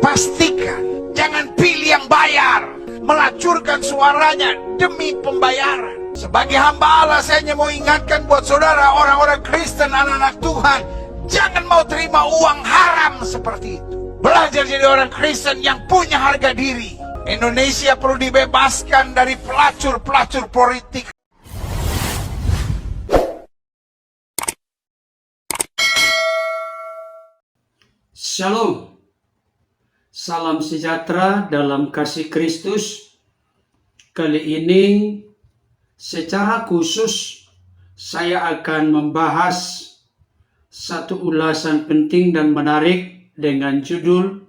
pastikan jangan pilih yang bayar, melacurkan suaranya demi pembayaran. Sebagai hamba Allah, saya hanya mau ingatkan buat saudara orang-orang Kristen, anak-anak Tuhan, jangan mau terima uang haram seperti itu. Belajar jadi orang Kristen yang punya harga diri. Indonesia perlu dibebaskan dari pelacur-pelacur politik. Shalom, salam sejahtera dalam kasih Kristus. Kali ini secara khusus saya akan membahas satu ulasan penting dan menarik dengan judul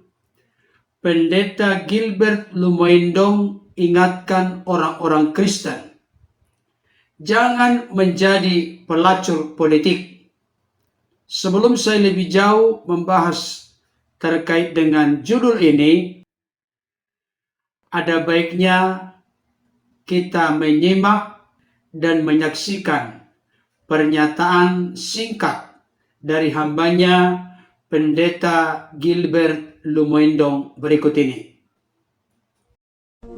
Pendeta Gilbert Lumoindong ingatkan orang-orang Kristen, jangan menjadi pelacur politik. Sebelum saya lebih jauh membahas terkait dengan judul ini, ada baiknya kita menyimak dan menyaksikan pernyataan singkat dari hambanya Pendeta Gilbert Lumoindong berikut ini.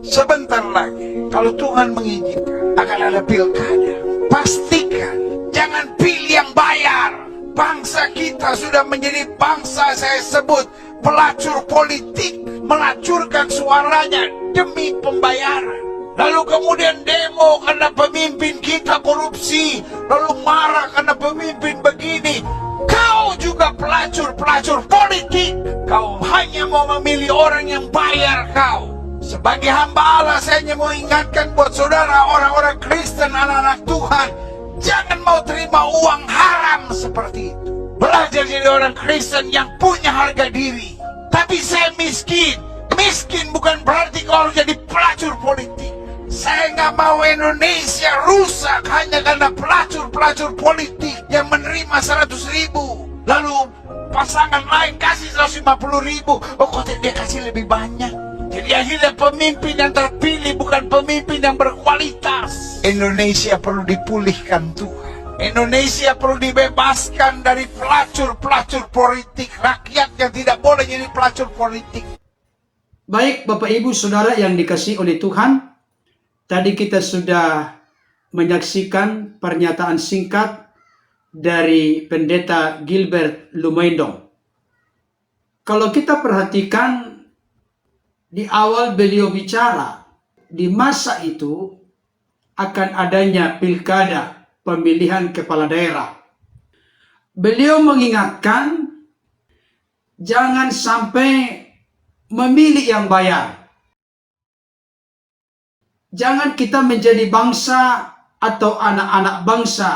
Sebentar lagi, kalau Tuhan mengizinkan, akan ada pilkada. Pastikan jangan pilih yang bayar. Bangsa kita sudah menjadi bangsa saya sebut pelacur politik, melacurkan suaranya demi pembayaran. Lalu kemudian demo karena pemimpin kita korupsi, lalu marah karena pemimpin begini. Kau juga pelacur-pelacur politik. Kau hanya mau memilih orang yang bayar kau. Sebagai hamba Allah, saya hanya mau ingatkan buat saudara orang-orang Kristen, anak-anak Tuhan, jangan mau terima uang haram seperti itu. Belajar jadi orang Kristen yang punya harga diri. Tapi saya miskin. Miskin bukan berarti kau harus jadi pelacur politik. Saya nggak mau Indonesia rusak hanya karena pelacur-pelacur politik yang menerima 100.000. Lalu pasangan lain kasih 150.000. Oh, kok dia kasih lebih banyak? Jadi akhirnya pemimpin yang terpilih bukan pemimpin yang berkualitas. Indonesia perlu dipulihkan Tuhan. Indonesia perlu dibebaskan dari pelacur-pelacur politik. Rakyat yang tidak boleh jadi pelacur politik. Baik Bapak Ibu Saudara yang dikasihi oleh Tuhan, tadi kita sudah menyaksikan pernyataan singkat dari Pendeta Gilbert Lumoindong. Kalau kita perhatikan, di awal beliau bicara, di masa itu akan adanya pilkada pemilihan kepala daerah. Beliau mengingatkan, jangan sampai memilih yang bayar. Jangan kita menjadi bangsa atau anak-anak bangsa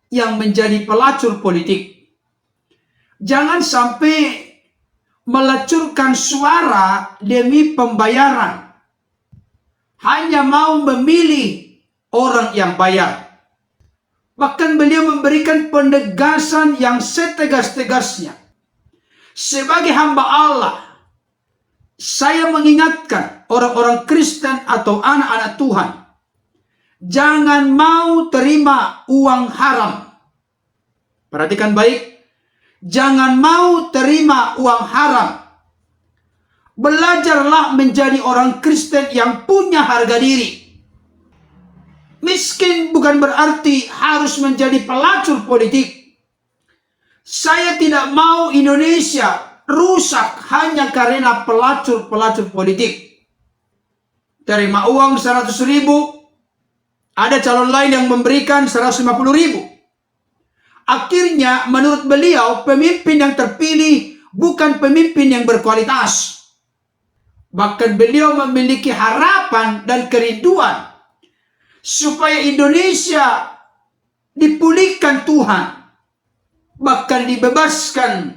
yang menjadi pelacur politik. Jangan sampai melacurkan suara demi pembayaran. Hanya mau memilih orang yang bayar. Bahkan beliau memberikan penegasan yang setegas-tegasnya. Sebagai hamba Allah, saya mengingatkan orang-orang Kristen atau anak-anak Tuhan, jangan mau terima uang haram. Perhatikan baik. Jangan mau terima uang haram. Belajarlah menjadi orang Kristen yang punya harga diri. Miskin bukan berarti harus menjadi pelacur politik. Saya tidak mau Indonesia rusak hanya karena pelacur-pelacur politik. Terima uang 100.000, ada calon lain yang memberikan 150.000. Akhirnya menurut beliau pemimpin yang terpilih bukan pemimpin yang berkualitas. Bahkan beliau memiliki harapan dan kerinduan supaya Indonesia dipulihkan Tuhan, bahkan dibebaskan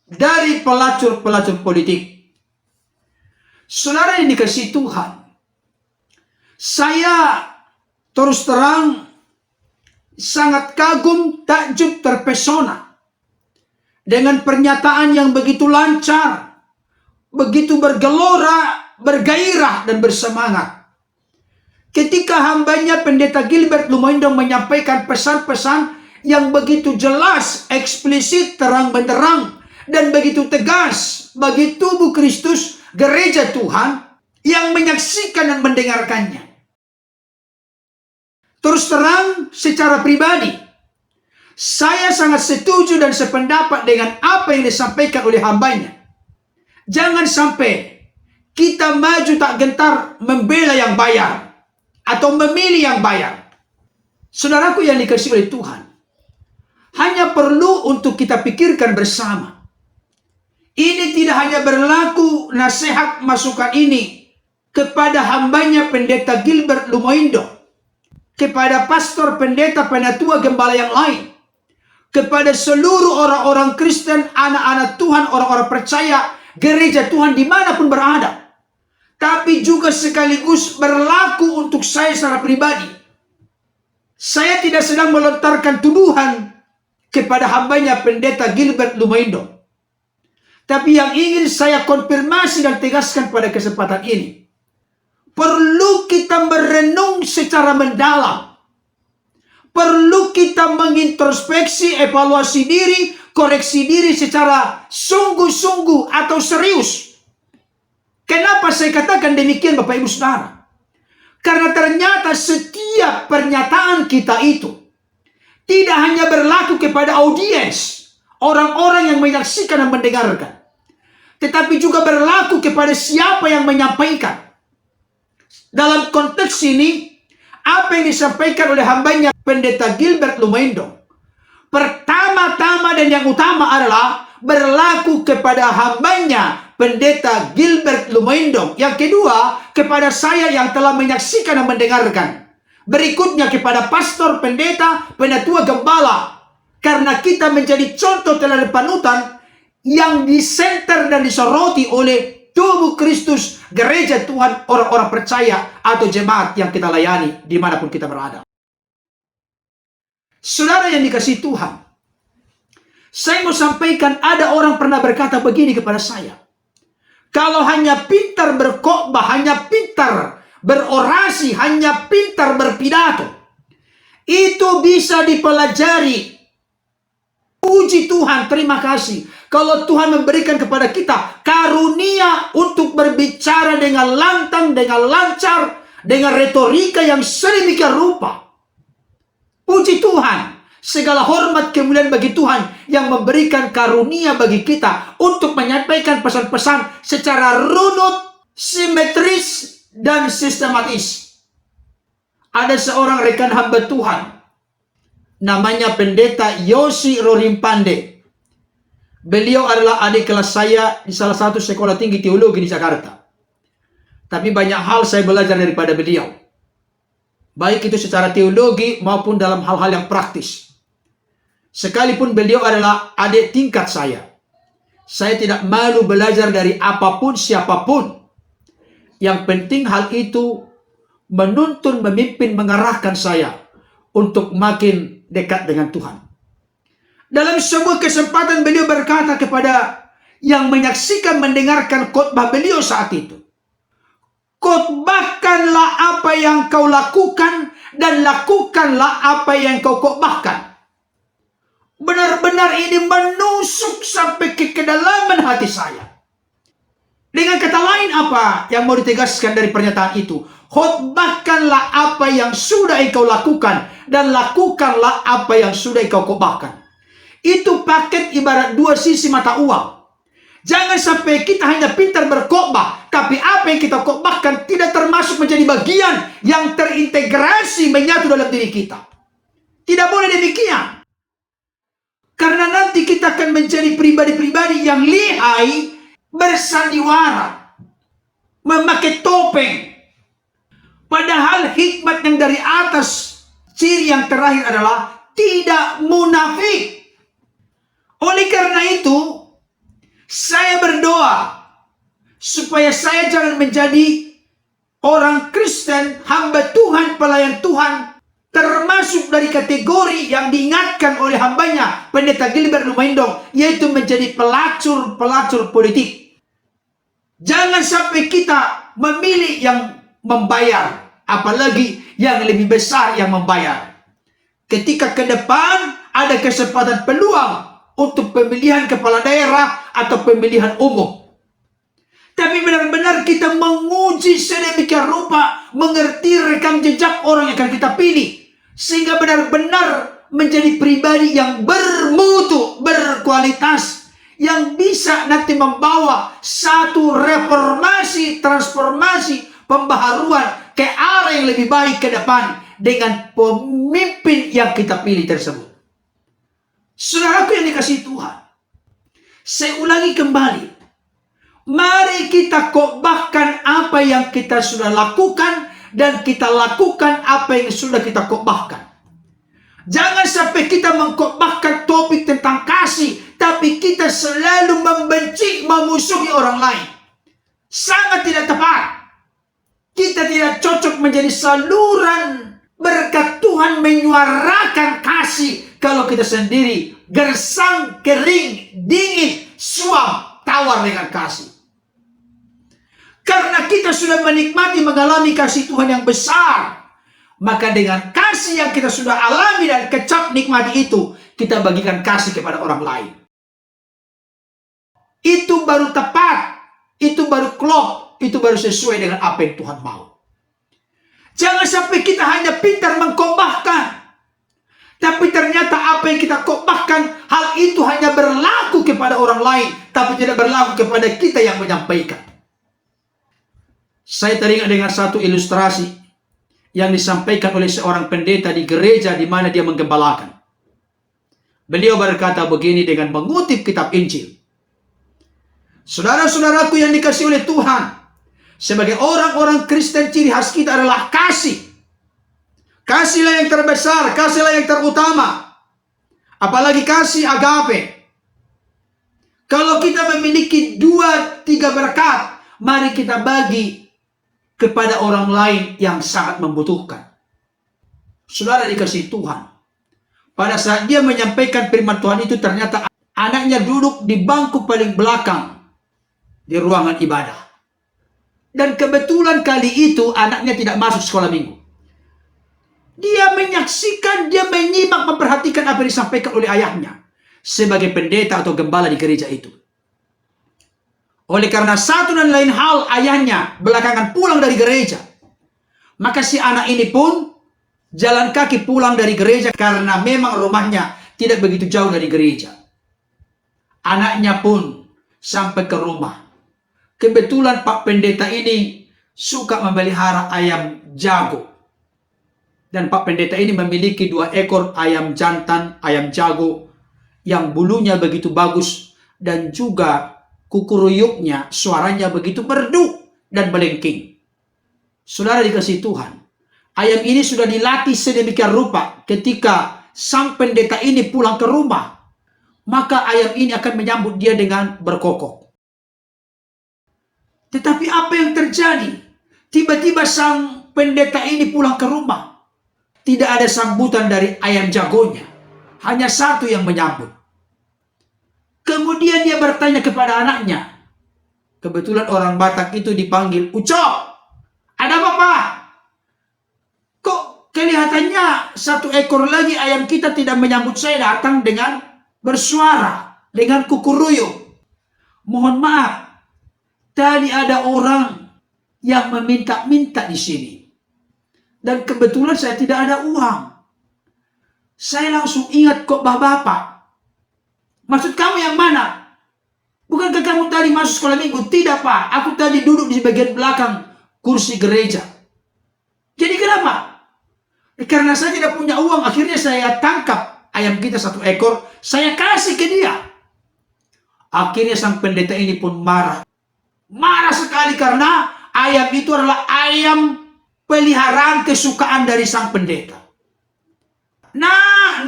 dari pelacur-pelacur politik. Saudara yang dikasihi Tuhan, saya terus terang sangat kagum, takjub, terpesona dengan pernyataan yang begitu lancar, begitu bergelora, bergairah, dan bersemangat. Ketika hambanya Pendeta Gilbert Lumoindong menyampaikan pesan-pesan yang begitu jelas, eksplisit, terang benderang, dan begitu tegas bagi tubuh Kristus, gereja Tuhan, yang menyaksikan dan mendengarkannya. Terus terang, secara pribadi, saya sangat setuju dan sependapat dengan apa yang disampaikan oleh hambanya. Jangan sampai kita maju tak gentar membela yang bayar atau memilih yang bayar. Saudaraku yang dikasihi oleh Tuhan, hanya perlu untuk kita pikirkan bersama. Ini tidak hanya berlaku nasihat masukan ini kepada hambanya Pendeta Gilbert Lumoindo, kepada pastor, pendeta, penatua, gembala yang lain, kepada seluruh orang-orang Kristen, anak-anak Tuhan, orang-orang percaya, gereja Tuhan dimanapun berada. Tapi juga sekaligus berlaku untuk saya secara pribadi. Saya tidak sedang melontarkan tuduhan kepada hambanya Pendeta Gilbert Lumoindo. Tapi yang ingin saya konfirmasi dan tegaskan pada kesempatan ini, perlu kita merenung secara mendalam. Perlu kita mengintrospeksi, evaluasi diri, koreksi diri secara sungguh-sungguh atau serius. Kenapa saya katakan demikian, Bapak Ibu Saudara? Karena ternyata setiap pernyataan kita itu tidak hanya berlaku kepada audiens, orang-orang yang menyaksikan dan mendengarkan, tetapi juga berlaku kepada siapa yang menyampaikan. Dalam konteks ini, apa yang disampaikan oleh hambanya Pendeta Gilbert Lumoindo, pertama-tama dan yang utama adalah berlaku kepada hambanya Pendeta Gilbert Lumoindo. Yang kedua, kepada saya yang telah menyaksikan dan mendengarkan. Berikutnya kepada pastor, pendeta, penatua, gembala. Karena kita menjadi contoh teladan panutan yang disenter dan disoroti oleh tubuh Kristus, gereja Tuhan, orang-orang percaya atau jemaat yang kita layani dimanapun kita berada. Saudara yang dikasihi Tuhan, saya mau sampaikan, ada orang pernah berkata begini kepada saya. Kalau hanya pintar berkhotbah, hanya pintar berorasi, hanya pintar berpidato, itu bisa dipelajari. Puji Tuhan, terima kasih. Kalau Tuhan memberikan kepada kita karunia untuk berbicara dengan lantang, dengan lancar, dengan retorika yang sedemikian rupa. Puji Tuhan. Segala hormat kemuliaan bagi Tuhan yang memberikan karunia bagi kita untuk menyampaikan pesan-pesan secara runut, simetris, dan sistematis. Ada seorang rekan hamba Tuhan, namanya Pendeta Yosi Rorimpande. Beliau adalah adik kelas saya di salah satu sekolah tinggi teologi di Jakarta. Tapi banyak hal saya belajar daripada beliau. Baik itu secara teologi maupun dalam hal-hal yang praktis. Sekalipun beliau adalah adik tingkat saya tidak malu belajar dari apapun, siapapun. Yang penting hal itu menuntun, memimpin, mengarahkan saya untuk makin dekat dengan Tuhan. Dalam sebuah kesempatan beliau berkata kepada yang menyaksikan, mendengarkan khotbah beliau saat itu, khotbahkanlah apa yang kau lakukan dan lakukanlah apa yang kau khotbahkan. Benar-benar ini menusuk sampai ke kedalaman hati saya. Dengan kata lain, apa yang mau ditegaskan dari pernyataan itu? Khotbahkanlah apa yang sudah engkau lakukan dan lakukanlah apa yang sudah engkau khotbahkan. Itu paket ibarat dua sisi mata uang. Jangan sampai kita hanya pintar berkhotbah, tapi apa yang kita khotbahkan tidak termasuk menjadi bagian yang terintegrasi menyatu dalam diri kita. Tidak boleh demikian. Karena nanti kita akan menjadi pribadi-pribadi yang lihai, bersandiwara, memakai topeng. Padahal hikmat yang dari atas, ciri yang terakhir adalah tidak munafik. Oleh karena itu, saya berdoa supaya saya jangan menjadi orang Kristen, hamba Tuhan, pelayan Tuhan, termasuk dari kategori yang diingatkan oleh hambanya Pendeta Gilbert Lumoindo, yaitu menjadi pelacur politik. Jangan sampai kita memilih yang membayar, apalagi yang lebih besar yang membayar. Ketika ke depan ada kesempatan peluang untuk pemilihan kepala daerah atau pemilihan umum, kita menguji sedemikian rupa, mengerti rekam jejak orang yang akan kita pilih, sehingga benar-benar menjadi pribadi yang bermutu, berkualitas, yang bisa nanti membawa satu reformasi, transformasi, pembaharuan ke arah yang lebih baik ke depan dengan pemimpin yang kita pilih tersebut. Saudaraku yang dikasihi Tuhan, saya ulangi kembali, mari kita khotbahkan apa yang kita sudah lakukan, dan kita lakukan apa yang sudah kita khotbahkan. Jangan sampai kita mengkhotbahkan topik tentang kasih, tapi kita selalu membenci, memusuhi orang lain. Sangat tidak tepat. Kita tidak cocok menjadi saluran berkat Tuhan menyuarakan kasih kalau kita sendiri gersang, kering, dingin, suam, tawar dengan kasih. Karena kita sudah menikmati, mengalami kasih Tuhan yang besar, maka dengan kasih yang kita sudah alami dan kecap nikmati itu, kita bagikan kasih kepada orang lain. Itu baru tepat, itu baru klop, itu baru sesuai dengan apa yang Tuhan mau. Jangan sampai kita hanya pintar mengkhotbahkan, tapi ternyata apa yang kita khotbahkan, hal itu hanya berlaku kepada orang lain, tapi tidak berlaku kepada kita yang menyampaikan. Saya teringat dengan satu ilustrasi yang disampaikan oleh seorang pendeta di gereja di mana dia menggembalakan. Beliau berkata begini dengan mengutip kitab Injil. Saudara-saudaraku yang dikasihi oleh Tuhan, sebagai orang-orang Kristen ciri khas kita adalah kasih. Kasihlah yang terbesar, kasihlah yang terutama. Apalagi kasih agape. Kalau kita memiliki 2-3 berkat, mari kita bagi kepada orang lain yang sangat membutuhkan. Saudara dikasihi Tuhan, pada saat dia menyampaikan firman Tuhan itu, ternyata anaknya duduk di bangku paling belakang di ruangan ibadah. Dan kebetulan kali itu anaknya tidak masuk sekolah minggu. Dia menyaksikan, dia menyimak, memperhatikan apa yang disampaikan oleh ayahnya sebagai pendeta atau gembala di gereja itu. Oleh karena satu dan lain hal, ayahnya belakangan pulang dari gereja. Maka si anak ini pun jalan kaki pulang dari gereja karena memang rumahnya tidak begitu jauh dari gereja. Anaknya pun sampai ke rumah. Kebetulan Pak Pendeta ini suka memelihara ayam jago. Dan Pak Pendeta ini memiliki 2 ekor ayam jantan, ayam jago, yang bulunya begitu bagus, dan juga kukuruyuknya, suaranya begitu merdu dan melengking. Saudara dikasihi Tuhan, ayam ini sudah dilatih sedemikian rupa, ketika sang pendeta ini pulang ke rumah, maka ayam ini akan menyambut dia dengan berkokok. Tetapi apa yang terjadi? Tiba-tiba sang pendeta ini pulang ke rumah, tidak ada sambutan dari ayam jagonya, hanya satu yang menyambut. Kemudian dia bertanya kepada anaknya. Kebetulan orang Batak itu dipanggil Ucok. Ada apa, Pak? Kok kelihatannya 1 ekor lagi ayam kita tidak menyambut saya datang dengan bersuara, dengan kukuruyuk? Mohon maaf, tadi ada orang yang meminta-minta di sini. Dan kebetulan saya tidak ada uang. Saya langsung ingat khotbah Bapak. Maksud kamu yang mana? Bukankah kamu tadi masuk sekolah minggu? Tidak, Pak. Aku tadi duduk di bagian belakang kursi gereja. Jadi kenapa? Karena saya tidak punya uang. Akhirnya saya tangkap ayam kita 1 ekor. Saya kasih ke dia. Akhirnya sang pendeta ini pun marah. Marah sekali karena ayam itu adalah ayam peliharaan kesukaan dari sang pendeta. Nah,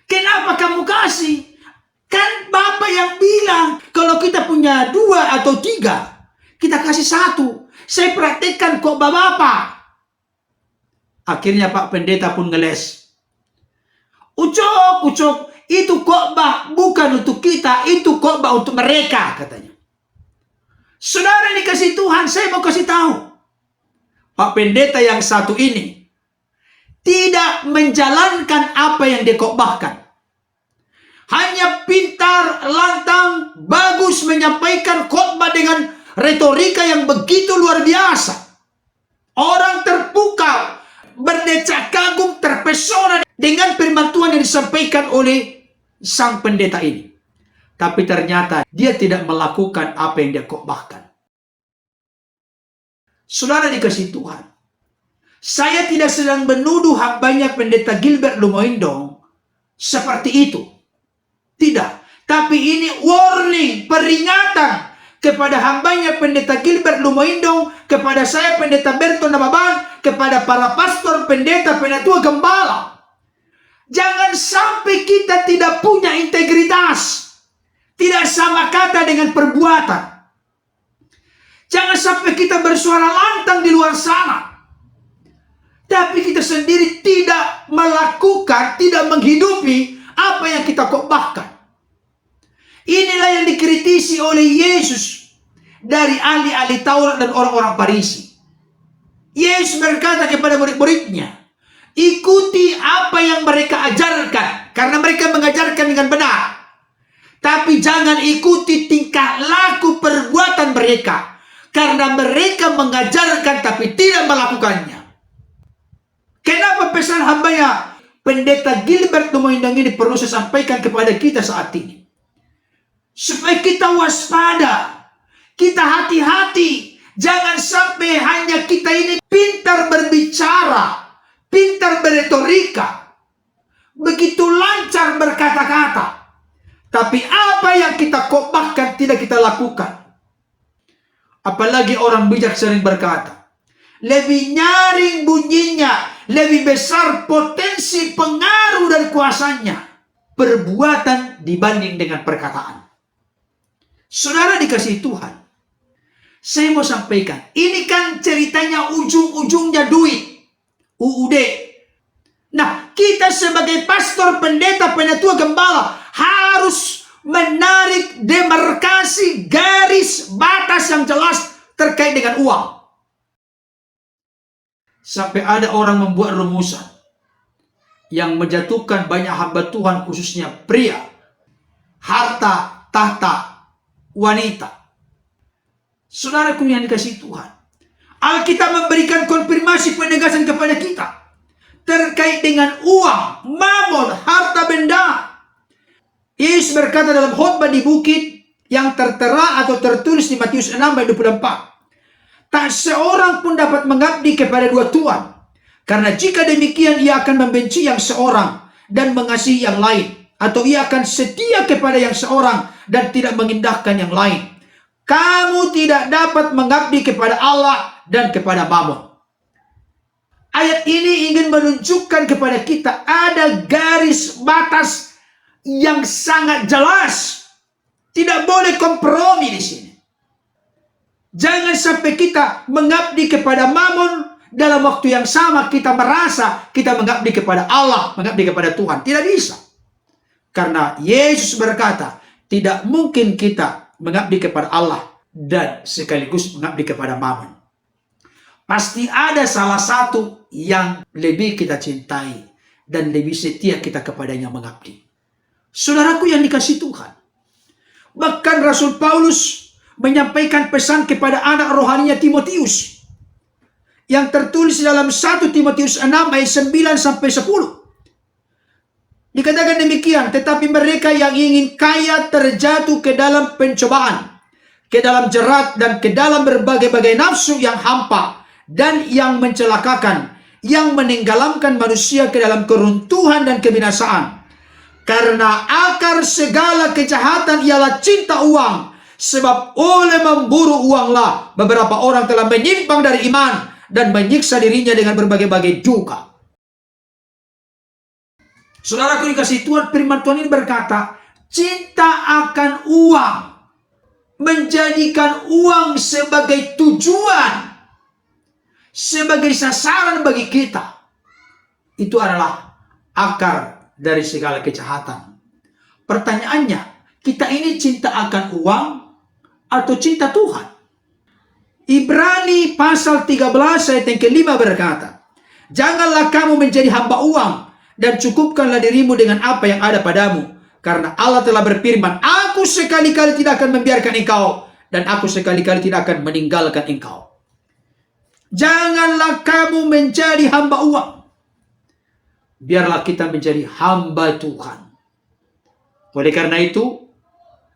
kenapa kamu kasih? Kan Bapak yang bilang kalau kita punya 2 atau 3, kita kasih 1. Saya praktekkan khotbah Bapak. Akhirnya Pak Pendeta pun ngeles. Ucok, itu khotbah bukan untuk kita, itu khotbah untuk mereka, katanya. Saudara dikasih Tuhan, saya mau kasih tahu. Pak Pendeta yang satu ini tidak menjalankan apa yang dikhotbahkan. Hanya pintar, lantang, bagus menyampaikan khotbah dengan retorika yang begitu luar biasa. Orang terpukau, berdecak kagum, terpesona dengan firman Tuhan yang disampaikan oleh sang pendeta ini. Tapi ternyata dia tidak melakukan apa yang dia khotbahkan. Saudara dikasih Tuhan, saya tidak sedang menuduh hambanya pendeta Gilbert Lumoindong seperti itu. Tidak. Tapi ini warning, peringatan kepada hambanya pendeta Gilbert Lumoindong, kepada saya pendeta Berton Nababan, kepada para pastor, pendeta, penatua, gembala. Jangan sampai kita tidak punya integritas, tidak sama kata dengan perbuatan. Jangan sampai kita bersuara lantang di luar sana, tapi kita sendiri tidak melakukan, tidak menghidupi apa yang kita khotbahkan. Inilah yang dikritisi oleh Yesus dari ahli-ahli Taurat dan orang-orang Farisi. Yesus berkata kepada murid-muridnya, ikuti apa yang mereka ajarkan, karena mereka mengajarkan dengan benar. Tapi jangan ikuti tingkah laku perbuatan mereka, karena mereka mengajarkan tapi tidak melakukannya. Kenapa pesan hambanya pendeta Gilbert Lumoindong ini perlu saya sampaikan kepada kita saat ini? Supaya kita waspada, kita hati-hati. Jangan sampai hanya kita ini pintar berbicara, pintar beretorika, begitu lancar berkata-kata, tapi apa yang kita khotbahkan tidak kita lakukan. Apalagi orang bijak sering berkata, lebih nyaring bunyinya, lebih besar potensi pengaruh dan kuasanya perbuatan dibanding dengan perkataan. Saudara dikasih Tuhan, saya mau sampaikan, ini kan ceritanya ujung-ujungnya duit, UUD. Nah, kita sebagai pastor, pendeta, penatua, gembala harus menarik demarkasi garis batas yang jelas terkait dengan uang. Sampai ada orang membuat rumusan yang menjatuhkan banyak hamba Tuhan, khususnya pria, harta, tahta, wanita. Saudaraku yang dikasih Tuhan, Alkitab memberikan konfirmasi penegasan kepada kita terkait dengan uang, mamon, harta benda. Yesus berkata dalam khotbah di bukit yang tertera atau tertulis di Matius 6 ayat 24, tak seorang pun dapat mengabdi kepada dua tuan, karena jika demikian ia akan membenci yang seorang dan mengasihi yang lain, atau ia akan setia kepada yang seorang dan tidak mengindahkan yang lain. Kamu tidak dapat mengabdi kepada Allah dan kepada Mammon. Ayat ini ingin menunjukkan kepada kita ada garis batas yang sangat jelas. Tidak boleh kompromi di sini. Jangan sampai kita mengabdi kepada Mammon, dalam waktu yang sama kita merasa kita mengabdi kepada Allah, mengabdi kepada Tuhan. Tidak bisa. Karena Yesus berkata, tidak mungkin kita mengabdi kepada Allah dan sekaligus mengabdi kepada Mammon. Pasti ada salah satu yang lebih kita cintai dan lebih setia kita kepadanya mengabdi. Saudaraku yang dikasih Tuhan, bahkan Rasul Paulus menyampaikan pesan kepada anak rohaninya Timotius yang tertulis dalam 1 Timotius 6 ayat 9 sampai 10. Dikatakan demikian, tetapi mereka yang ingin kaya terjatuh ke dalam pencobaan, ke dalam jerat, dan ke dalam berbagai-bagai nafsu yang hampa dan yang mencelakakan, yang menenggelamkan manusia ke dalam keruntuhan dan kebinasaan. Karena akar segala kejahatan ialah cinta uang, sebab oleh memburu uanglah beberapa orang telah menyimpang dari iman dan menyiksa dirinya dengan berbagai-bagai duka. Saudaraku dikasih Tuhan, firman Tuhan ini berkata, cinta akan uang, menjadikan uang sebagai tujuan, sebagai sasaran bagi kita, itu adalah akar dari segala kejahatan. Pertanyaannya, kita ini cinta akan uang atau cinta Tuhan? Ibrani pasal 13 ayat yang kelima berkata, janganlah kamu menjadi hamba uang, dan cukupkanlah dirimu dengan apa yang ada padamu. Karena Allah telah berfirman, aku sekali-kali tidak akan membiarkan engkau dan aku sekali-kali tidak akan meninggalkan engkau. Janganlah kamu menjadi hamba uang. Biarlah kita menjadi hamba Tuhan. Oleh karena itu,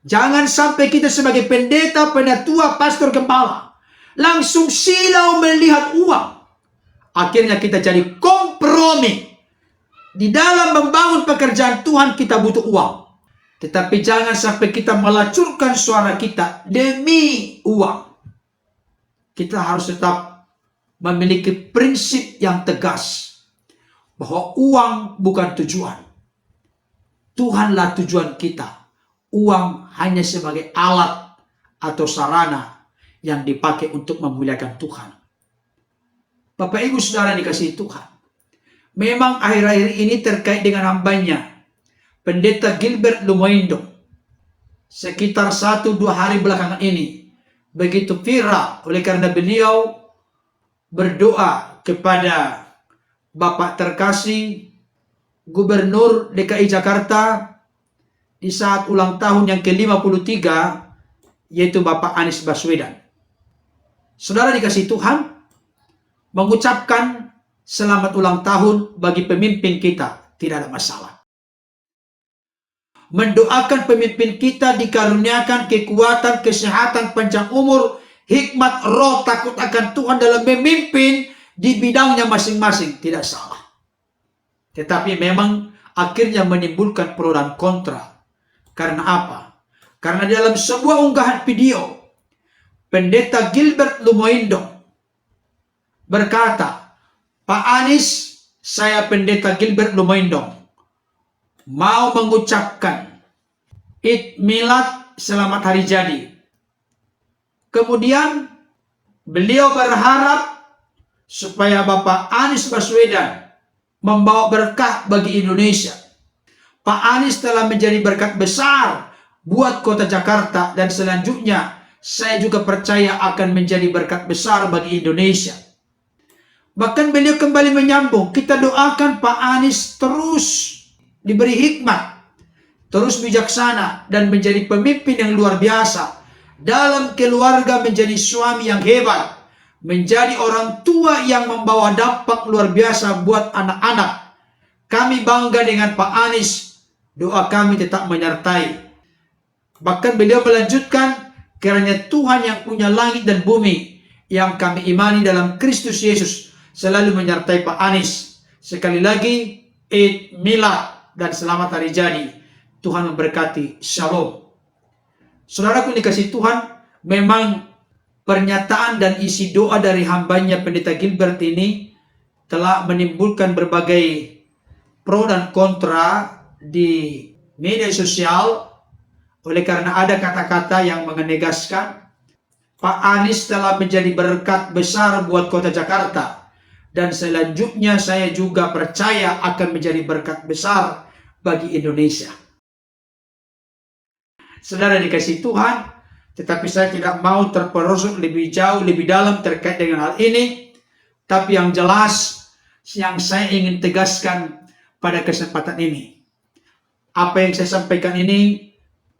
jangan sampai kita sebagai pendeta, penatua, pastor, gembala langsung silau melihat uang. Akhirnya kita jadi kompromi. Di dalam membangun pekerjaan Tuhan kita butuh uang. Tetapi jangan sampai kita melacurkan suara kita demi uang. Kita harus tetap memiliki prinsip yang tegas bahwa uang bukan tujuan. Tuhanlah tujuan kita. Uang hanya sebagai alat atau sarana yang dipakai untuk memuliakan Tuhan. Bapak Ibu Saudara dikasihi Tuhan. Memang akhir-akhir ini terkait dengan hambanya, Pendeta Gilbert Lumoindo. Sekitar 1-2 hari belakangan ini, begitu viral oleh karena beliau berdoa kepada Bapak terkasih Gubernur DKI Jakarta di saat ulang tahun yang ke-53, yaitu Bapak Anies Baswedan. Saudara dikasihi Tuhan, mengucapkan selamat ulang tahun bagi pemimpin kita tidak ada masalah. Mendoakan pemimpin kita dikaruniakan kekuatan, kesehatan, panjang umur, hikmat, roh, takut akan Tuhan dalam memimpin di bidangnya masing-masing, tidak salah. Tetapi memang akhirnya menimbulkan pro dan kontra. Karena apa? Karena dalam sebuah unggahan video, Pendeta Gilbert Lumoindo berkata, Pak Anies, saya Pendeta Gilbert Lumoindo mau mengucapkan Id Milad selamat hari jadi. Kemudian beliau berharap supaya Bapak Anies Baswedan membawa berkah bagi Indonesia. Pak Anies telah menjadi berkat besar buat kota Jakarta dan selanjutnya saya juga percaya akan menjadi berkat besar bagi Indonesia. Bahkan beliau kembali menyambung, kita doakan Pak Anies terus diberi hikmat, terus bijaksana dan menjadi pemimpin yang luar biasa. Dalam keluarga menjadi suami yang hebat, menjadi orang tua yang membawa dampak luar biasa buat anak-anak. Kami bangga dengan Pak Anies, doa kami tetap menyertai. Bahkan beliau melanjutkan, kiranya Tuhan yang punya langit dan bumi, yang kami imani dalam Kristus Yesus, selalu menyertai Pak Anies. Sekali lagi, Id Milad dan selamat hari jadi. Tuhan memberkati. Shalom. Saudaraku dikasihi Tuhan, memang pernyataan dan isi doa dari hambanya Pendeta Gilbert ini telah menimbulkan berbagai pro dan kontra di media sosial. Oleh karena ada kata-kata yang menegaskan Pak Anies telah menjadi berkat besar buat kota Jakarta, dan selanjutnya saya juga percaya akan menjadi berkat besar bagi Indonesia. Saudara dikasihi Tuhan, tetapi saya tidak mau terperosok lebih jauh, lebih dalam terkait dengan hal ini. Tapi yang jelas, yang saya ingin tegaskan pada kesempatan ini, apa yang saya sampaikan ini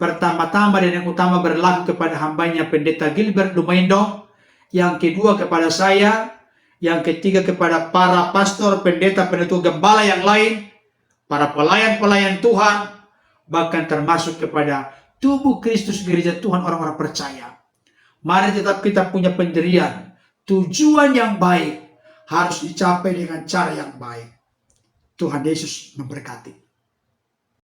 pertama-tama dan yang utama berlaku kepada hambanya Pendeta Gilbert Lumoindo, yang kedua kepada saya, yang ketiga kepada para pastor, pendeta, penatua, gembala yang lain, para pelayan-pelayan Tuhan, bahkan termasuk kepada tubuh Kristus gereja Tuhan, orang-orang percaya. Mari tetap kita punya pendirian, tujuan yang baik harus dicapai dengan cara yang baik. Tuhan Yesus memberkati.